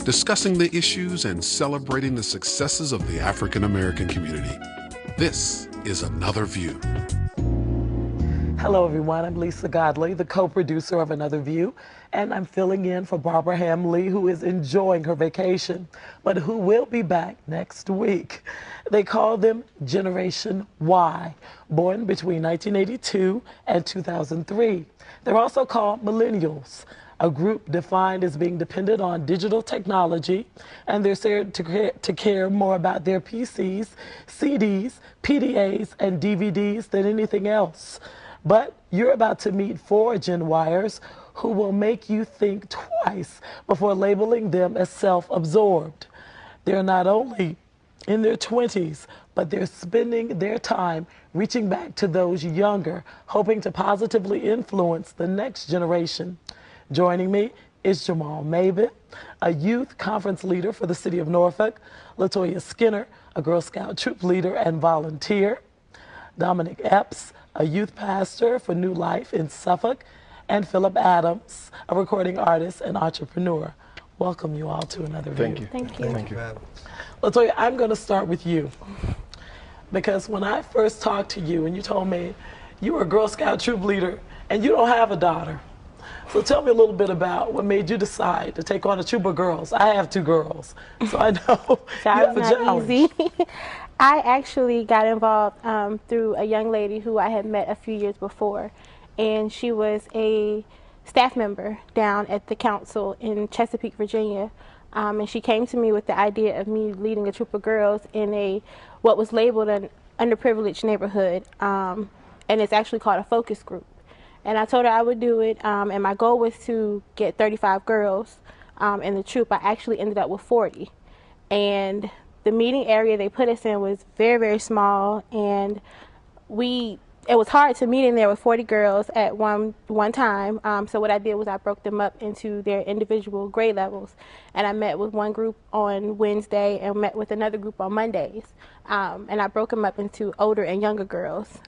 discussing the issues and celebrating the successes of the African American community. This is Another View. Hello everyone, I'm Lisa Godley, the co-producer of Another View, and I'm filling in for Barbara Hamley, who is enjoying her vacation, but who will be back next week. They call them Generation Y, born between 1982 and 2003. They're also called Millennials, a group defined as being dependent on digital technology, and they're said to care more about their PCs, CDs, PDAs, and DVDs than anything else. But you're about to meet 4 Gen Yers who will make you think twice before labeling them as self-absorbed. They're not only in their 20s, but they're spending their time reaching back to those younger, hoping to positively influence the next generation. Joining me is Jermal Mabine, a youth conference leader for the City of Norfolk, LaToya Skinner, a Girl Scout troop leader and volunteer, Domenick Epps, a youth pastor for New Life in Suffolk, and Phillip Adams, a recording artist and entrepreneur. Welcome you all to Another View. Thank you. Thank you. Thank you. LaToya, I'm going to start with you, because when I first talked to you and you told me you were a Girl Scout troop leader and you don't have a daughter. So tell me a little bit about what made you decide to take on a troop of girls. I have 2 girls, so I know you have a challenge. Easy. I actually got involved through a young lady who I had met a few years before, and she was a staff member down at the council in Chesapeake, Virginia, and she came to me with the idea of me leading a troop of girls in what was labeled an underprivileged neighborhood, and it's actually called a focus group. And I told her I would do it, and my goal was to get 35 girls in the troop. I actually ended up with 40, and the meeting area they put us in was very, very small, and it was hard to meet in there with 40 girls at one time. So what I did was I broke them up into their individual grade levels, and I met with one group on Wednesday and met with another group on Mondays, and I broke them up into older and younger girls.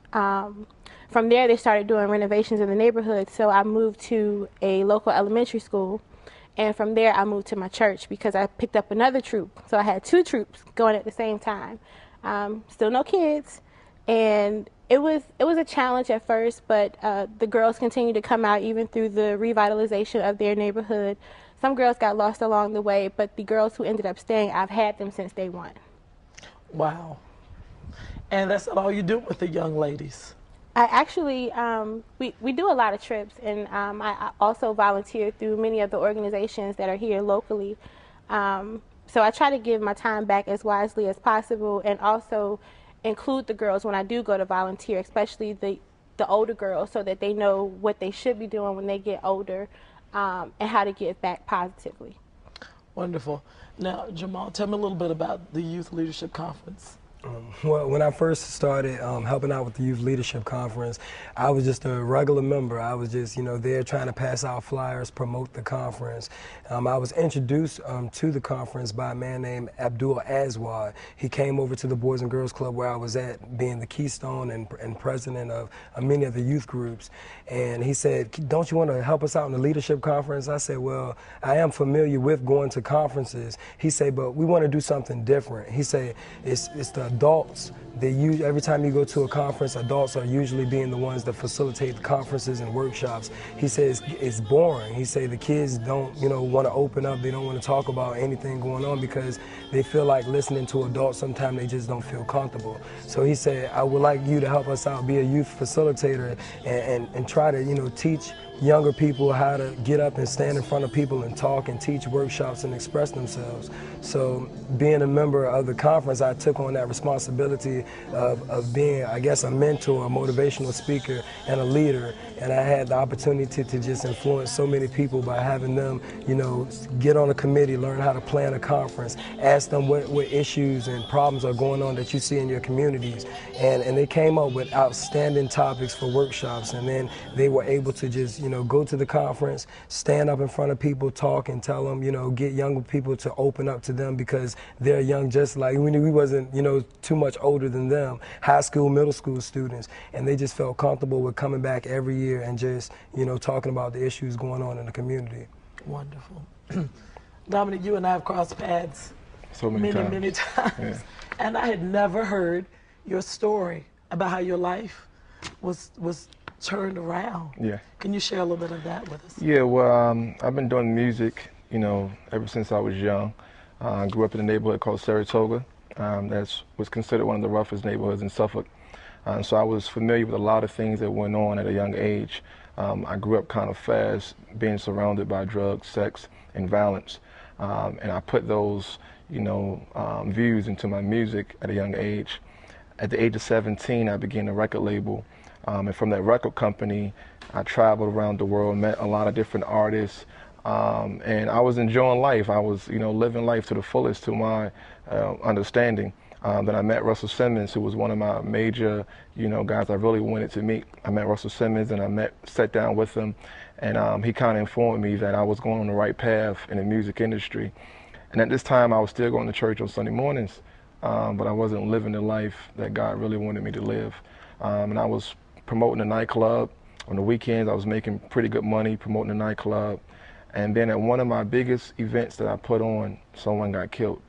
From there, they started doing renovations in the neighborhood, so I moved to a local elementary school. And from there, I moved to my church because I picked up another troop. So I had 2 troops going at the same time. Still no kids. And it was a challenge at first, but the girls continued to come out even through the revitalization of their neighborhood. Some girls got lost along the way, but the girls who ended up staying, I've had them since day one. Wow. And that's not all you do with the young ladies. I actually, we do a lot of trips, and I also volunteer through many of the organizations that are here locally. So I try to give my time back as wisely as possible, and also include the girls when I do go to volunteer, especially the older girls, so that they know what they should be doing when they get older, and how to give back positively. Wonderful. Now, Jermal, tell me a little bit about the Youth Leadership Conference. Well, when I first started helping out with the Youth Leadership Conference, I was just a regular member. I was just, there trying to pass out flyers, promote the conference. I was introduced to the conference by a man named Abdul Aswad. He came over to the Boys and Girls Club where I was at, being the keystone and president of many of the youth groups. And he said, "Don't you want to help us out in the leadership conference?" I said, "Well, I am familiar with going to conferences." He said, "But we want to do something different." He said, it's the adults. Every time you go to a conference, adults are usually being the ones that facilitate the conferences and workshops. He says it's boring. He said the kids don't, want to open up. They don't want to talk about anything going on because they feel like listening to adults. Sometimes they just don't feel comfortable. So he said, "I would like you to help us out, be a youth facilitator, and try to, teach younger people how to get up and stand in front of people and talk and teach workshops and express themselves." So being a member of the conference, I took on that responsibility of being, I guess, a mentor, a motivational speaker, and a leader. And I had the opportunity to just influence so many people by having them, get on a committee, learn how to plan a conference, ask them what issues and problems are going on that you see in your communities. And they came up with outstanding topics for workshops, and then they were able to just, go to the conference, stand up in front of people, talk and tell them, get younger people to open up to them because they're young just like we wasn't, too much older than them, high school, middle school students, and they just felt comfortable with coming back every year and just, talking about the issues going on in the community. Wonderful. Domenick, you and I have crossed paths So many times. many times. Yeah. And I had never heard your story about how your life was turned around. Yeah. Can you share a little bit of that with us? Yeah, well, I've been doing music, you know, ever since I was young. I grew up in a neighborhood called Saratoga. That was considered one of the roughest neighborhoods in Suffolk. So I was familiar with a lot of things that went on at a young age. I grew up kind of fast, being surrounded by drugs, sex, and violence. And I put those, you know, views into my music at a young age. At the age of 17, I began a record label. And from that record company, I traveled around the world, met a lot of different artists, and I was enjoying life. I was, you know, living life to the fullest to my understanding. Then I met Russell Simmons, who was one of my major, you know, guys I really wanted to meet. I met Russell Simmons, and sat down with him, and he kind of informed me that I was going on the right path in the music industry. And at this time, I was still going to church on Sunday mornings, but I wasn't living the life that God really wanted me to live. And I was promoting a nightclub. On the weekends, I was making pretty good money promoting a nightclub. And then at one of my biggest events that I put on, someone got killed.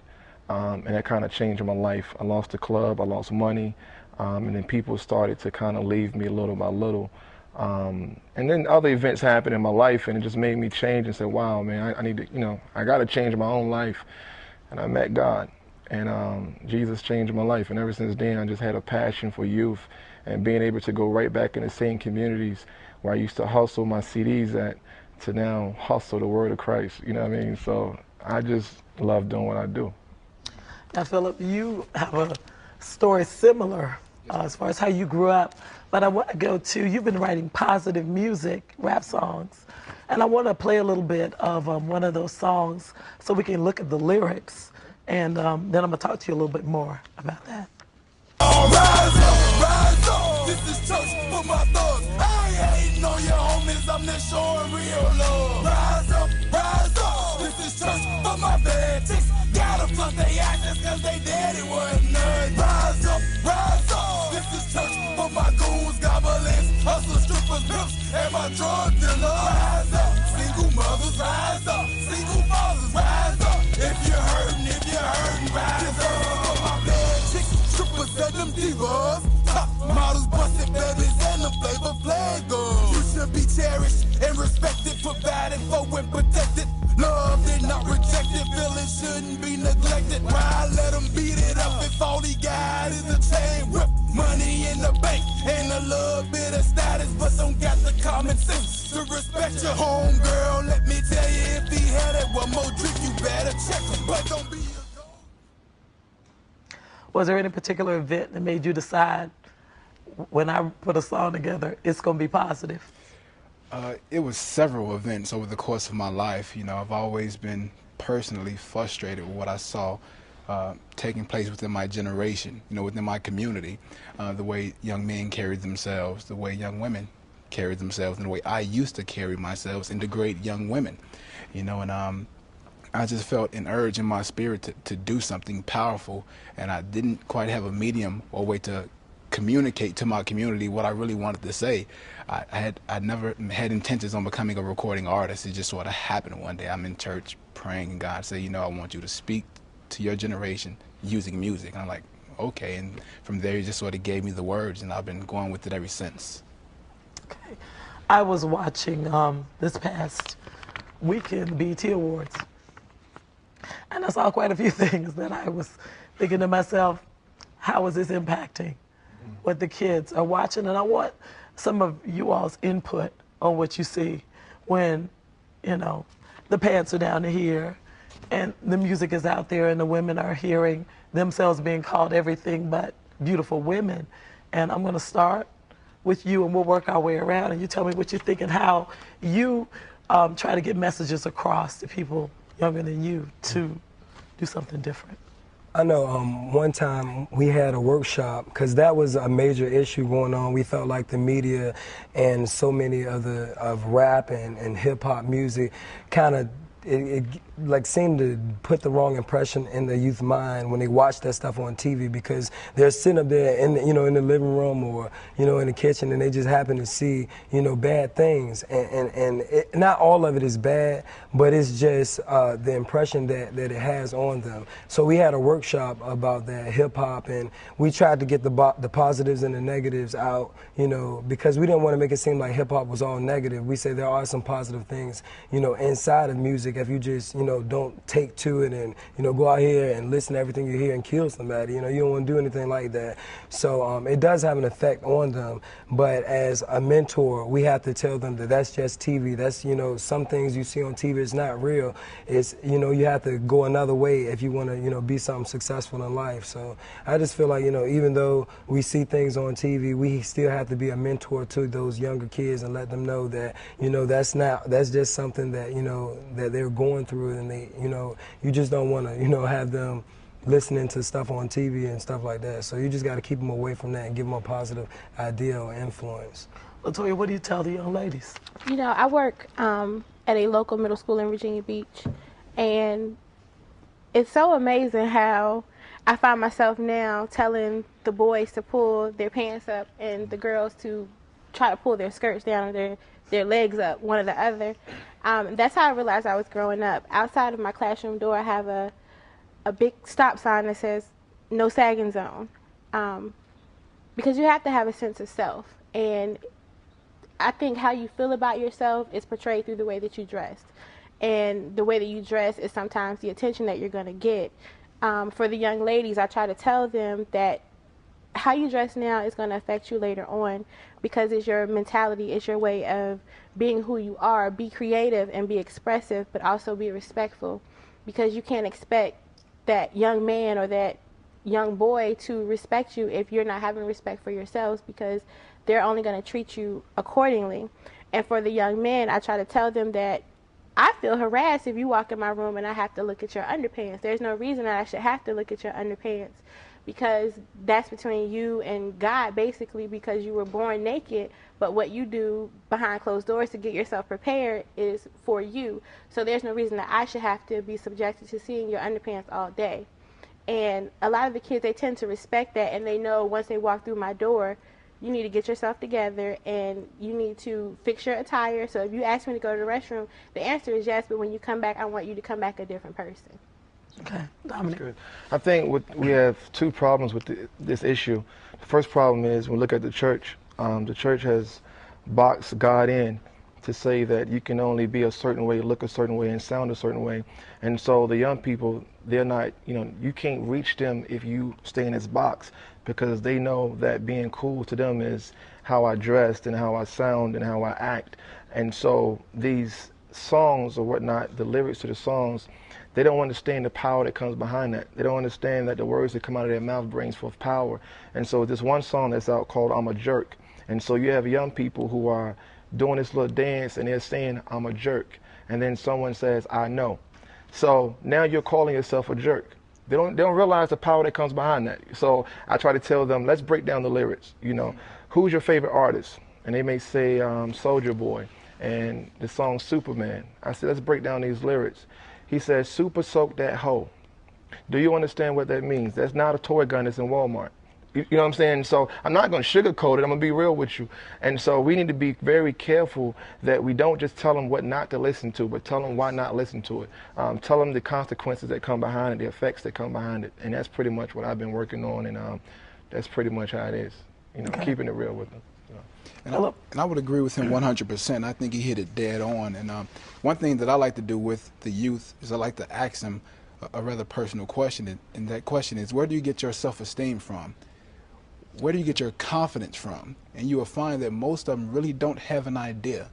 And that kind of changed my life. I lost the club, I lost money, and then people started to kind of leave me little by little. And then other events happened in my life, and it just made me change and say, wow, man, I need to, you know, I got to change my own life. And I met God, and Jesus changed my life. And ever since then, I just had a passion for youth and being able to go right back in the same communities where I used to hustle my CDs at, to now hustle the word of Christ, you know what I mean? So I just love doing what I do. Now, Phillip, you have a story similar as far as how you grew up, but I want to go to, you've been writing positive music, rap songs, and I want to play a little bit of one of those songs so we can look at the lyrics, and then I'm going to talk to you a little bit more about that. Rise up, this is church for my thugs. I ain't hating on your homies, I'm just showing real love. Rise up, this is church for my bad chicks. Gotta flood they asses cause they daddy wasn't none. Rise up, this is church for my goons, goblins, hustlers, strippers, pimps, and my drug dealers. Rise up, single mothers, rise up, single fathers, rise up. If you're hurting, rise up. For my bad chicks, strippers and them divas, top models, busted babies, and the flavor flaggers. You should be cherished and respected, provided for and protected. Loved and not rejected, feelings shouldn't be neglected. Why let them beat it up if all he got is a chain whip? Money in the bank and a little bit of status, but don't got the common sense to respect your home girl. Let me tell you, if he had it one more drink, you better check him, but don't be a dog. Was there any particular event that made you decide, when I put a song together, it's going to be positive? It was several events over the course of my life. You know, I've always been personally frustrated with what I saw taking place within my generation, you know, within my community, the way young men carried themselves, the way young women carried themselves, and the way I used to carry myself and degrade young women, you know, and I just felt an urge in my spirit to do something powerful, and I didn't quite have a medium or way to communicate to my community what I really wanted to say. I never had intentions on becoming a recording artist. It just sort of happened one day. I'm in church praying, and God said, you know, I want you to speak to your generation using music. And I'm like, okay. And from there, he just sort of gave me the words, and I've been going with it ever since. Okay. I was watching this past weekend, BET Awards, and I saw quite a few things that I was thinking to myself, how is this impacting what the kids are watching? And I want some of you all's input on what you see when, you know, the pants are down to here and the music is out there and the women are hearing themselves being called everything but beautiful women. And I'm going to start with you, and we'll work our way around, and you tell me what you think and how you try to get messages across to people younger than you to do something different. I know one time we had a workshop, because that was a major issue going on. We felt like the media and so many of rap and hip-hop music kind of it like seemed to put the wrong impression in the youth mind when they watch that stuff on TV, because they're sitting up there in in the living room or in the kitchen, and they just happen to see bad things, and not all of it is bad, but it's just the impression that it has on them. So we had a workshop about that, hip hop, and we tried to get the positives and the negatives out, because we didn't want to make it seem like hip hop was all negative. We say there are some positive things, inside of music if you just, don't take to it and, go out here and listen to everything you hear and kill somebody. You don't want to do anything like that. So it does have an effect on them. But as a mentor, we have to tell them that that's just TV. That's, some things you see on TV is not real. It's, you have to go another way if you want to, be something successful in life. So I just feel like, even though we see things on TV, we still have to be a mentor to those younger kids and let them know that, that's just something that, that they're going through, and they, you just don't want to, have them listening to stuff on TV and stuff like that. So you just got to keep them away from that and give them a positive idea or influence. LaToya, what do you tell the young ladies? I work at a local middle school in Virginia Beach, and it's so amazing how I find myself now telling the boys to pull their pants up and the girls to try to pull their skirts down or their legs up, one or the other. That's how I realized I was growing up. Outside of my classroom door, I have a big stop sign that says no sagging zone, because you have to have a sense of self, and I think how you feel about yourself is portrayed through the way that you dress, and the way that you dress is sometimes the attention that you're going to get. For the young ladies, I try to tell them that how you dress now is going to affect you later on, because it's your mentality, it's your way of being who you are. Be creative and be expressive, but also be respectful, because you can't expect that young man or that young boy to respect you if you're not having respect for yourselves, because they're only going to treat you accordingly. And for the young men, I try to tell them that I feel harassed if you walk in my room and I have to look at your underpants. There's no reason that I should have to look at your underpants, because that's between you and God, basically, because you were born naked, but what you do behind closed doors to get yourself prepared is for you. So there's no reason that I should have to be subjected to seeing your underpants all day. And a lot of the kids, they tend to respect that, and they know once they walk through my door, you need to get yourself together and you need to fix your attire. So if you ask me to go to the restroom, the answer is yes, but when you come back, I want you to come back a different person. Okay, Domenick. Good. I think we have two problems with this issue. The first problem is when we look at the church has boxed God in to say that you can only be a certain way, look a certain way, and sound a certain way. And so the young people, they're not, you can't reach them if you stay in this box, because they know that being cool to them is how I dressed and how I sound and how I act. And so these songs or whatnot, the lyrics to the songs, they don't understand the power that comes behind that. They don't understand that the words that come out of their mouth brings forth power. And so this one song that's out called I'm a Jerk. And so you have young people who are doing this little dance and they're saying, I'm a jerk. And then someone says, I know. So now you're calling yourself a jerk. They don't realize the power that comes behind that. So I try to tell them, let's break down the lyrics. Who's your favorite artist? And they may say Soulja Boy and the song Superman. I said, let's break down these lyrics. He says, super soak that hoe. Do you understand what that means? That's not a toy gun that's in Walmart. You know what I'm saying? So I'm not going to sugarcoat it. I'm going to be real with you. And so we need to be very careful that we don't just tell them what not to listen to, but tell them why not listen to it. Tell them the consequences that come behind it, the effects that come behind it. And that's pretty much what I've been working on. And that's pretty much how it is, keeping it real with them. And I would agree with him 100%. I think he hit it dead on. And one thing that I like to do with the youth is I like to ask them a rather personal question. And that question is, where do you get your self-esteem from? Where do you get your confidence from? And you will find that most of them really don't have an idea,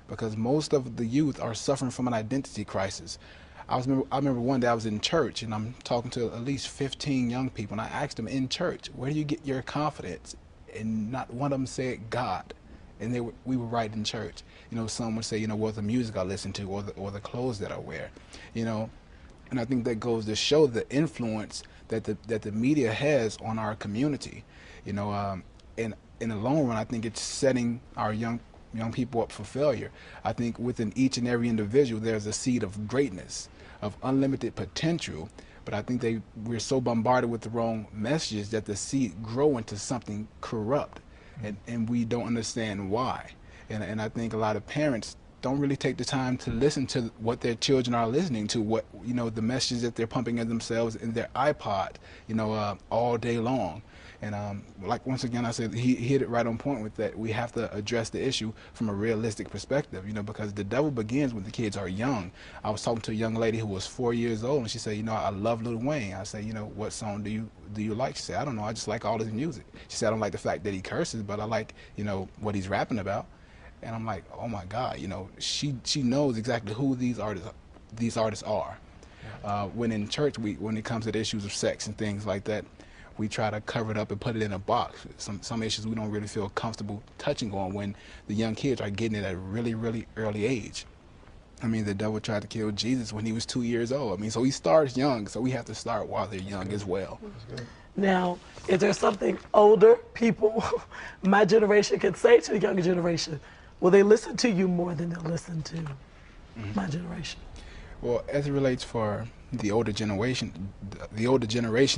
because most of the youth are suffering from an identity crisis. I remember one day I was in church and I'm talking to at least 15 young people, and I asked them in church, where do you get your confidence? And not one of them said God. And we were right in church. Some would say, well, the music I listen to or the clothes that I wear, And I think that goes to show the influence that the media has on our community. And in the long run, I think it's setting our young young people up for failure. I think within each and every individual, there's a seed of greatness, of unlimited potential. But I think we're so bombarded with the wrong messages that the seed grow into something corrupt, and we don't understand why. And I think a lot of parents don't really take the time to listen to what their children are listening to, what, you know, the messages that they're pumping in themselves in their iPod, you know, all day long. And like, once again, I said he hit it right on point with that. We have to address the issue from a realistic perspective, you know, because the devil begins when the kids are young. I was talking to a young lady who was 4 years old, and she said, you know, I love Lil Wayne. I said, you know, what song do you like? She said, I don't know, I just like all his music. She said, I don't like the fact that he curses, but I like, you know, what he's rapping about. And I'm like, oh my God, you know, she knows exactly who these artists are. When in church, when it comes to the issues of sex and things like that, we try to cover it up and put it in a box. Some issues we don't really feel comfortable touching on when the young kids are getting it at a really, really early age. I mean, the devil tried to kill Jesus when he was 2 years old. I mean, so he starts young, so we have to start while they're young as well. Now, is there something older people, my generation, can say to the younger generation? Will they listen to you more than they'll listen to my generation? Well, as it relates for the older generation,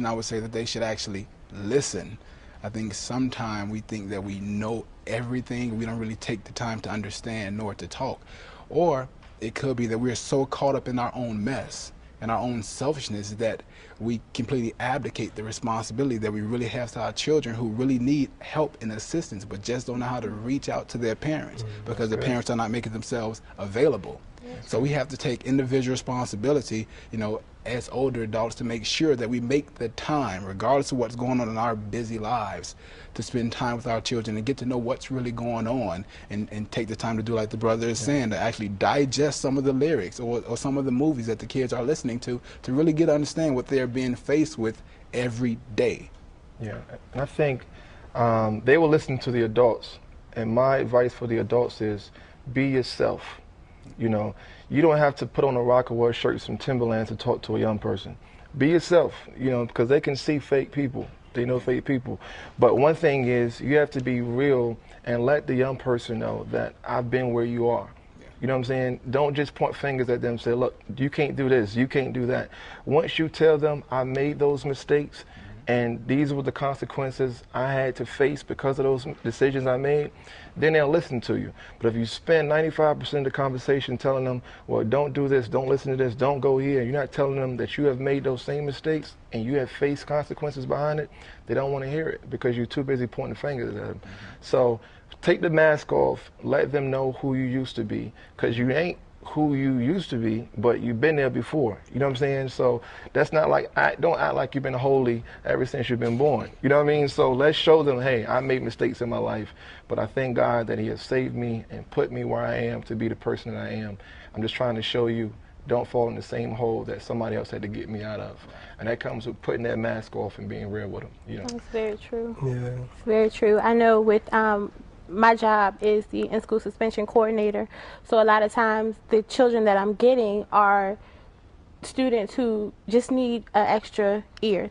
I would say that they should actually listen. I think sometimes we think that we know everything. We don't really take the time to understand nor to talk. Or it could be that we're so caught up in our own mess and our own selfishness that we completely abdicate the responsibility that we really have to our children who really need help and assistance, but just don't know how to reach out to their parents because the parents are not making themselves available. So we have to take individual responsibility, you know, as older adults, to make sure that we make the time, regardless of what's going on in our busy lives, to spend time with our children and get to know what's really going on, and take the time to do like the brother is saying, to actually digest some of the lyrics or some of the movies that the kids are listening to really get to understand what they're being faced with every day. Yeah, and I think they will listen to the adults, and my advice for the adults is be yourself. You know, you don't have to put on a Rockaway shirt and some Timberlands to talk to a young person. Be yourself, you know, because they can see fake people. They know fake people. But one thing is, you have to be real and let the young person know that I've been where you are. You know what I'm saying? Don't just point fingers at them and say, look, you can't do this, you can't do that. Once you tell them I made those mistakes and these were the consequences I had to face because of those decisions I made, then they'll listen to you. But if you spend 95% of the conversation telling them, well, don't do this, don't listen to this, don't go here, you're not telling them that you have made those same mistakes and you have faced consequences behind it, they don't want to hear it because you're too busy pointing fingers at them. So take the mask off, let them know who you used to be, because you ain't who you used to be, but you've been there before. You know what I'm saying? So that's not like, don't act like you've been holy ever since you've been born. You know what I mean? So let's show them, hey, I made mistakes in my life, but I thank God that he has saved me and put me where I am to be the person that I am. I'm just trying to show you, don't fall in the same hole that somebody else had to get me out of. And that comes with putting that mask off and being real with them. You know? That's very true. Yeah. It's very true. I know with my job is the in-school suspension coordinator, so a lot of times the children that I'm getting are students who just need an extra ear,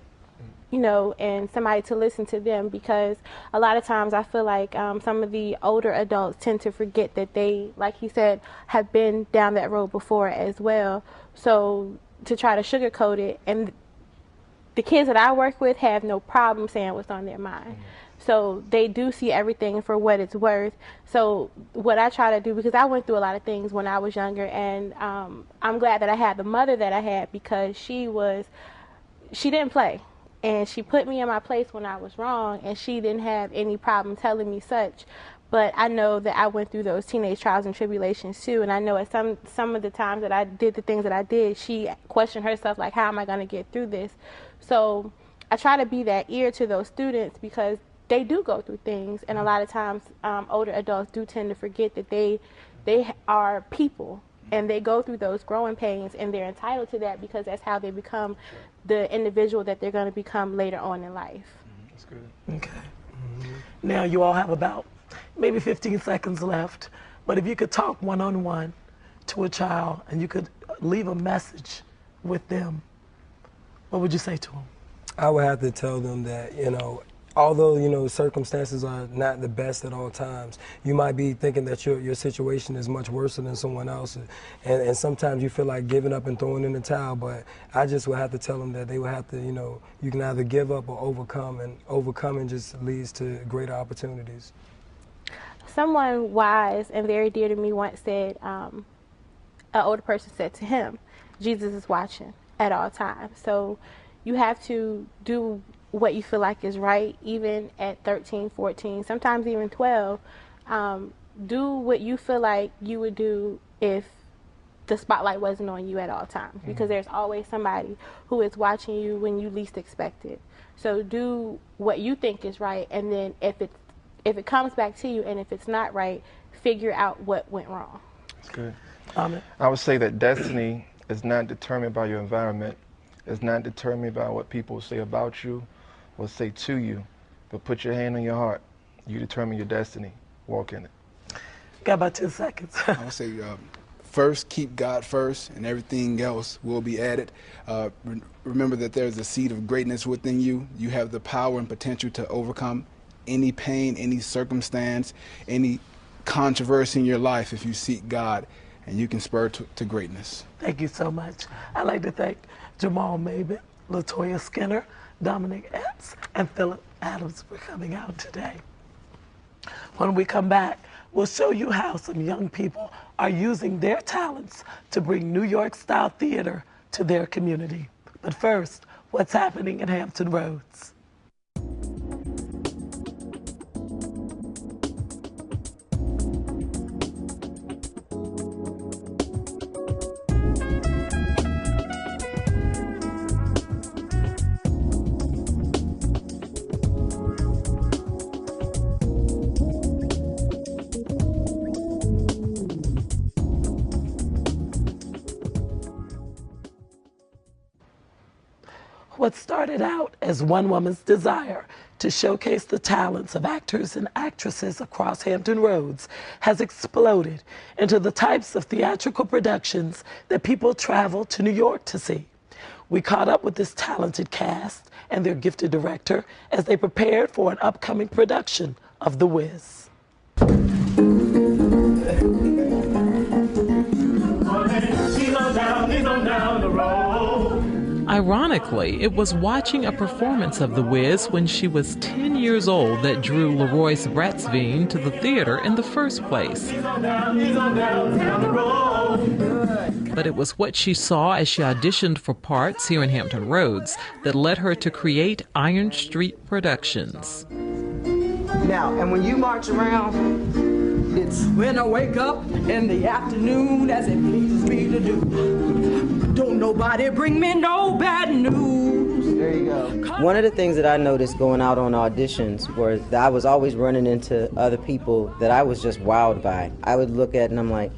you know, and somebody to listen to them, because a lot of times I feel like some of the older adults tend to forget that they, like he said, have been down that road before as well. So to try to sugarcoat it, and the kids that I work with have no problem saying what's on their mind. So they do see everything for what it's worth. So what I try to do, because I went through a lot of things when I was younger, and I'm glad that I had the mother that I had, because she didn't play. And she put me in my place when I was wrong, and she didn't have any problem telling me such. But I know that I went through those teenage trials and tribulations too, and I know at some of the times that I did the things that I did, she questioned herself, like, how am I going to get through this? So I try to be that ear to those students, because they do go through things, and a lot of times older adults do tend to forget that they are people, and they go through those growing pains, and they're entitled to that because that's how they become the individual that they're going to become later on in life. That's good. Okay. Now you all have about maybe 15 seconds left, but if you could talk one-on-one to a child and you could leave a message with them, what would you say to them? I would have to tell them that, you know, although, you know, circumstances are not the best at all times, you might be thinking that your situation is much worse than someone else's. And sometimes you feel like giving up and throwing in the towel, but I just would have to tell them that they would have to, you know, you can either give up or overcome, and overcoming just leads to greater opportunities. Someone wise and very dear to me once said, an older person said to him, Jesus is watching at all times. So you have to do what you feel like is right, even at 13, 14, sometimes even 12. Do what you feel like you would do if the spotlight wasn't on you at all times, because there's always somebody who is watching you when you least expect it. So do what you think is right, and then if it comes back to you and if it's not right, figure out what went wrong. That's good. I would say that destiny is not determined by your environment. It's not determined by what people say about you or say to you, but put your hand on your heart. You determine your destiny. Walk in it. Got about 10 seconds. I would say first, keep God first, and everything else will be added. Remember that there's a seed of greatness within you. You have the power and potential to overcome any pain, any circumstance, any controversy in your life if you seek God, and you can spur to greatness. Thank you so much. I'd like to thank Jermal Mabine, LaToya Skinner, Domenick Epps, and Phillip Adams for coming out today. When we come back, we'll show you how some young people are using their talents to bring New York-style theater to their community. But first, what's happening in Hampton Roads? What started out as one woman's desire to showcase the talents of actors and actresses across Hampton Roads has exploded into the types of theatrical productions that people travel to New York to see. We caught up with this talented cast and their gifted director as they prepared for an upcoming production of The Wiz. Ironically, it was watching a performance of The Wiz when she was 10 years old that drew Leroyce Bratsveen to the theater in the first place. But it was what she saw as she auditioned for parts here in Hampton Roads that led her to create Iron Street Productions. Now, and when you march around, it's when I wake up in the afternoon as it pleases me to do. Don't nobody bring me no bad news. There you go. One of the things that I noticed going out on auditions was that I was always running into other people that I was just wowed by. I would look at and I'm like,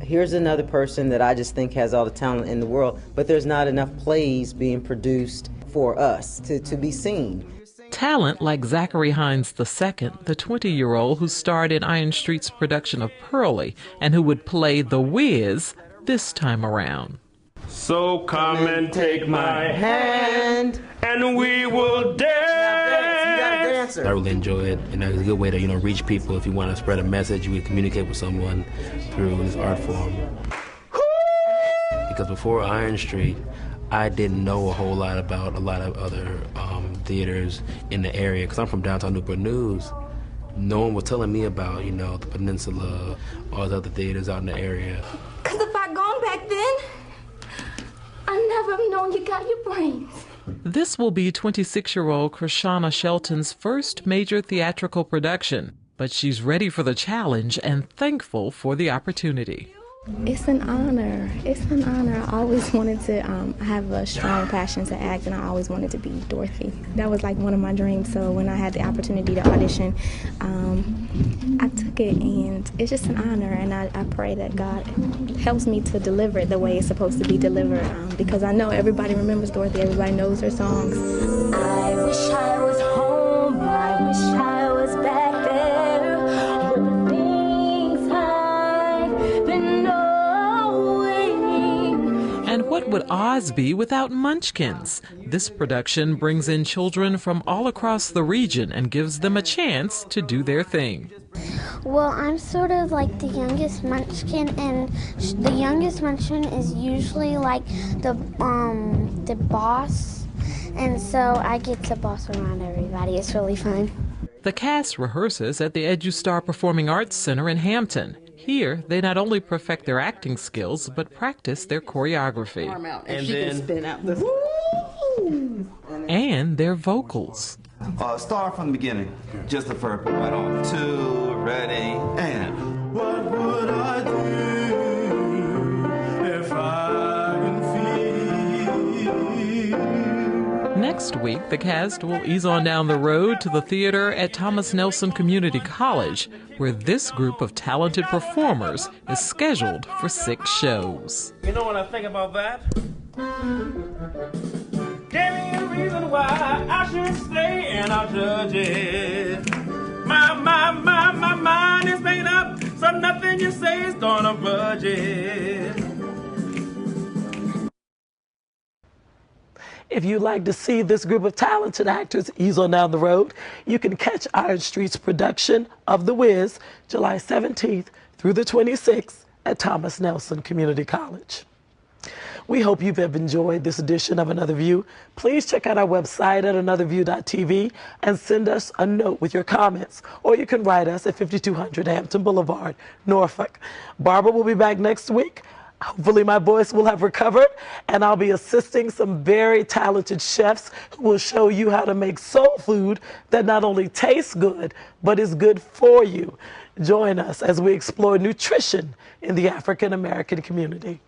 here's another person that I just think has all the talent in the world, but there's not enough plays being produced for us to be seen. Talent like Zachary Hines II, the 20-year-old who starred in Iron Street's production of Pearlie and who would play The Wiz this time around. So come and take my hand, and we will dance. I really enjoy it, and it's a good way to, reach people. If you want to spread a message, you can communicate with someone through this art form. Because before Iron Street, I didn't know a whole lot about a lot of other theaters in the area, because I'm from downtown Newport News. No one was telling me about, the Peninsula, all the other theaters out in the area. Because if I'd gone back then, I never have known you got your brains. This will be 26-year-old Krishana Shelton's first major theatrical production, but she's ready for the challenge and thankful for the opportunity. It's an honor. It's an honor. I always wanted to have a strong passion to act, and I always wanted to be Dorothy. That was like one of my dreams, so when I had the opportunity to audition, I took it, and it's just an honor, and I pray that God helps me to deliver it the way it's supposed to be delivered, because I know everybody remembers Dorothy, everybody knows her songs. I wish I was home, I wish I was back there, with the things I've been knowing. And what would Oz be without Munchkins? This production brings in children from all across the region and gives them a chance to do their thing. Well, I'm sort of like the youngest Munchkin, and the youngest Munchkin is usually like the boss, and so I get to boss around everybody. It's really fun. The cast rehearses at the EduStar Performing Arts Center in Hampton. Here, they not only perfect their acting skills, but practice their choreography. And she can spin out this. And their vocals. Start from the beginning. Just the first one. Right on. 2, ready, and. What would I do if I can feel? Next week, the cast will ease on down the road to the theater at Thomas Nelson Community College, where this group of talented performers is scheduled for 6 shows. You know what I think about that? Give me a reason why I should stay and I'll judge it. My mind is made up, so nothing you say is gonna budge it. If you'd like to see this group of talented actors ease on down the road, you can catch Iron Street's production of The Wiz July 17th through the 26th at Thomas Nelson Community College. We hope you have enjoyed this edition of Another View. Please check out our website at anotherview.tv and send us a note with your comments, or you can write us at 5200 Hampton Boulevard, Norfolk. Barbara will be back next week. Hopefully my voice will have recovered, and I'll be assisting some very talented chefs who will show you how to make soul food that not only tastes good, but is good for you. Join us as we explore nutrition in the African American community.